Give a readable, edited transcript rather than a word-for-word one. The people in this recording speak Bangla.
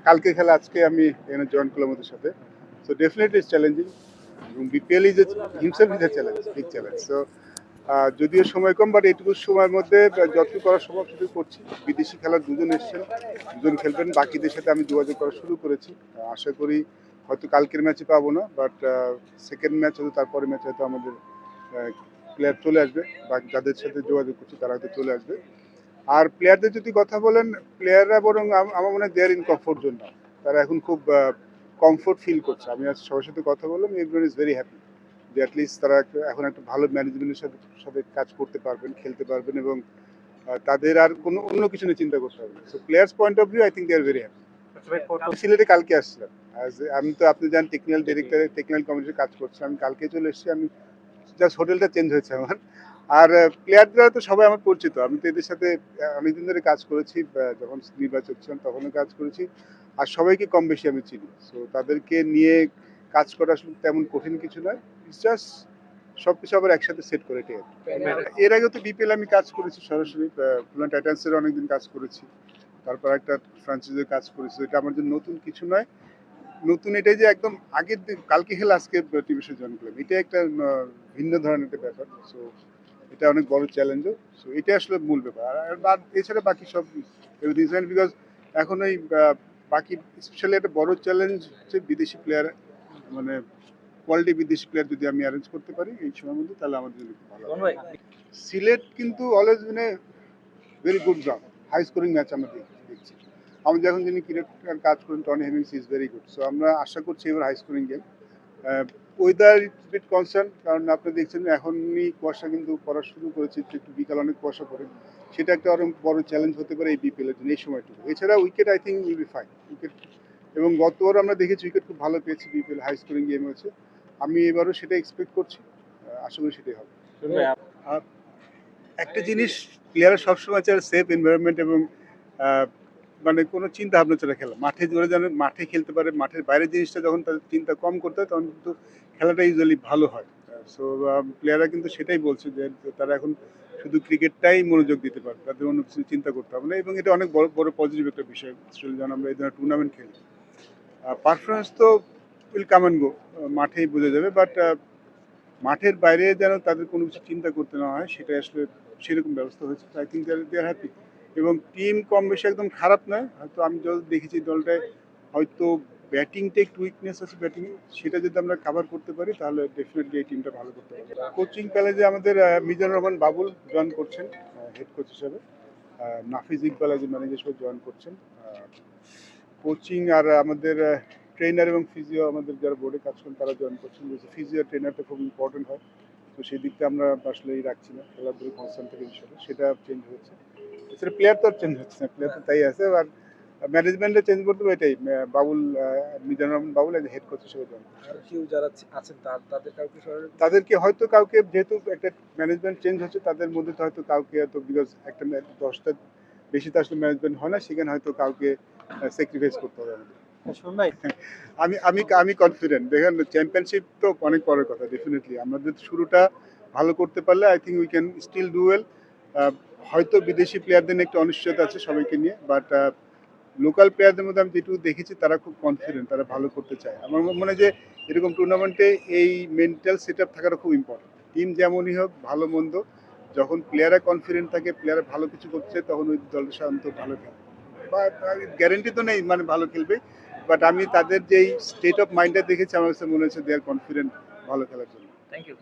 কালকে খেলা আজকে আমি এখানে জয়েন করলাম ওদের সাথে। সো ডেফিনেটলি ইটস চ্যালেঞ্জিং এবং BPL is himself is a challenge, big challenge. So যদিও সময় কম, বাট এইটুকু সময়ের মধ্যে যতটুকু করা সম্ভব সেটুকু করছি। বিদেশি খেলার দুজন এসছেন, দুজন খেলবেন, বাকিদের সাথে আমি যোগাযোগ করা শুরু করেছি। আশা করি হয়তো কালকের ম্যাচে পাবো না, বাট সেকেন্ড ম্যাচ হয়তো তারপরে ম্যাচ হয়তো আমাদের প্লেয়ার চলে আসবে, বা যাদের সাথে যোগাযোগ করছি তারা হয়তো চলে আসবে। আর প্লেয়ারদের যদি কথা বলেন, প্লেয়াররা বরং আমার মনে হয় দেয়ার ইন কমফোর্ট জোন না, তারা এখন খুব কমফোর্ট ফিল করছে। আমি আজ সবার সাথে কথা বললাম, এভরিওয়ান ইজ ভেরি হ্যাপি যে অ্যাটলিস্ট তারা এখন একটা ভালো ম্যানেজমেন্টের সাথে সাথে কাজ করতে পারবেন, খেলতে পারবেন, এবং তাদের আর কোনো অন্য কিছু নিয়ে চিন্তা করতে হবে না। So players point of view I think they are very happy. সিলেটে কালকে আসছিলাম, আমি তো আপনি জানেন টেকনিক্যাল ডিরেক্টর, টেকনিক্যাল কমিটির কাজ করছি, আমি কালকে চলে এসেছি। আমি জাস্ট হোটেলটা চেঞ্জ হয়েছে আমার। আর প্লেয়াররা তো সবাই আমার পরিচিত, আমি তো এদের সাথে অনেকদিন ধরে কাজ করেছি, যখন নির্বাচক ছিলাম তখনও কাজ করেছি, আর সবাইকে কম বেশি আমি চিনি। সো তাদেরকে নিয়ে কাজ করা আসলে তেমন কঠিন কিছু নয়, ইটস জাস্ট সবকিছু আবার একসাথে সেট করে এটাই। এর আগে তো বিপিএল আমি কাজ করেছি সরাসরি, খুলনা টাইটান্সের অনেকদিন কাজ করেছি, তারপর একটা ফ্রাঞ্চাইজির কাজ করেছি। এটা আমার জন্য নতুন কিছু নয়। নতুন এটাই যে একদম আগের দিন কালকে খেলে আজকে টিভিতে জয়েন করলাম, এটা একটা ভিন্ন ধরনের একটা ব্যাপার। সো এটা অনেক বড় চ্যালেঞ্জও। সো এটা আসলে মূল ব্যাপার। আর এছাড়া বাকি সব এভরিথিং ফাইন, বিকজ এখন ওই বাকি স্পেশালি একটা বড় চ্যালেঞ্জ হচ্ছে বিদেশি প্লেয়ার, মানে কোয়ালিটি বিদেশি প্লেয়ার যদি আমি অ্যারেঞ্জ করতে পারি এই সময়ের মধ্যে, তাহলে আমাদের জন্য খুব ভালো হবে। সিলেট কিন্তু অলওয়েজ মানে very good ground, high scoring match আমরা দেখছি। আমাদের এখন যিনি ক্রিকেটার কাজ করেন Tony Hemmings is very good. So আমরা আশা করছি এবার high scoring game. Weather it's bit concern, কারণ আপনি দেখছেন এখনই কুয়াশা কিন্তু পড়া শুরু করেছে, একটু বিকাল অনেক কুয়াশা পড়ে, সেটা একটা অনেক বড় চ্যালেঞ্জ হতে পারে এই বিপিএল এর জন্য এই সময়টুকু। এছাড়া wicket I think will be fine wicket, এবং গতবার আমরা দেখেছি উইকেট খুব ভালো পেয়েছি, বিপিএল হাই স্কোরিং গেম হয়েছে। আমি এবারও সেটা এক্সপেক্ট করছি, আশা করি সেটাই হবে। আর একটা জিনিস, প্লেয়াররা সবসময় চায় সেফ এনভায়রনমেন্ট এবং মানে কোনো চিন্তা ভাবনা ছাড়া খেলা, মাঠে ধরে যেন মাঠে খেলতে পারে, মাঠের বাইরের জিনিসটা যখন তাদের চিন্তা কম করতে হয় তখন কিন্তু খেলাটা ইউজুয়ালি ভালো হয়। সো প্লেয়াররা কিন্তু সেটাই বলছে যে তারা এখন শুধু ক্রিকেটটাই মনোযোগ দিতে পারে, তাদের অন্য কিছু চিন্তা করতে হবে না, এবং এটা অনেক বড় বড় পজিটিভ একটা বিষয় যখন আমরা এই ধরনের টুর্নামেন্ট খেলি। পারফরমেন্স তো উইল কাম অ্যান্ড গো, মাঠেই বোঝা যাবে, বাট মাঠের বাইরে যেন তাদের কোনো কিছু চিন্তা করতে না হয়, সেটা আসলে সেরকম ব্যবস্থা হয়েছে। I think they are happy, এবং টিম কম বেশি একদম খারাপ নয়। হয়তো আমি যত দেখেছি দলটায় হয়তো ব্যাটিংটা একটু উইকনেস আছে, ব্যাটিং সেটা যদি আমরা কাভার করতে পারি তাহলে ডেফিনেটলি এই টিমটা ভালো করতে পারবে। কোচিং প্যালেজে আমাদের মিজানুর রহমান বাবুল জয়েন করছেন হেড কোচ হিসাবে, নাফিজ ইকবাল এজ ম্যানেজার হিসেবে জয়েন করছেন কোচিং, আর আমাদের ট্রেনার এবং ফিজিও আমাদের যারা বোর্ডে কাজ করেন তারা জয়েন করছেন। ফিজিও ট্রেনারটা খুব ইম্পর্টেন্ট হয়, তো সেই দিকটা আমরা আসলেই রাখছি না, খেলাধুলো কনসার্ন থেকে বিষয়ে সেটা চেঞ্জ হচ্ছে। এছাড়া প্লেয়ার তো আর চেঞ্জ হচ্ছে না, প্লেয়ার তো তাই আছে। আর ম্যানেজমেন্টে চেঞ্জ করতে হবে, এটাই Babul Mizanur Rahman Babul as head coach হিসেবে জয়েন করছেন। আর কেউ যারা আছেন তাদের কাউকে তাদেরকে হয়তো কাউকে, যেহেতু একটা ম্যানেজমেন্ট চেঞ্জ হচ্ছে তাদের মধ্যে তো হয়তো কাউকে হয়তো, বিকজ একটা 10টা বেশি তো আসলে ম্যানেজমেন্ট হয় না, সেখানে হয়তো কাউকে স্যাক্রিফাইস করতে হবে আমাদের। আমি কনফিডেন্ট। দেখেন চ্যাম্পিয়নশিপ তো অনেক পরের কথা, ডেফিনেটলি আমাদের শুরুটা ভালো করতে পারলে I think we can still do well. হয়তো বিদেশি প্লেয়ারদের নিয়ে একটা অনিশ্চয়তা আছে সবাইকে নিয়ে, বাট লোকাল প্লেয়ারদের মধ্যে আমি যেটুকু দেখেছি তারা খুব কনফিডেন্ট, তারা ভালো করতে চায়। আমার মনে হয় যে এরকম টুর্নামেন্টে এই মেন্টাল সেট আপ থাকাটা খুব ইম্পর্টেন্ট। টিম যেমনই হোক, ভালো মন্দ, যখন প্লেয়াররা কনফিডেন্ট থাকে, প্লেয়াররা ভালো কিছু করছে, তখন ওই দলটা সাধারণত ভালো খেলে, বা গ্যারেন্টি তো নেই মানে ভালো খেলবে, বাট আমি তাদের যেই স্টেট অফ মাইন্ডটা দেখেছি আমার কাছে মনে হচ্ছে দে আর কনফিডেন্ট ভালো খেলার জন্য। Thank you.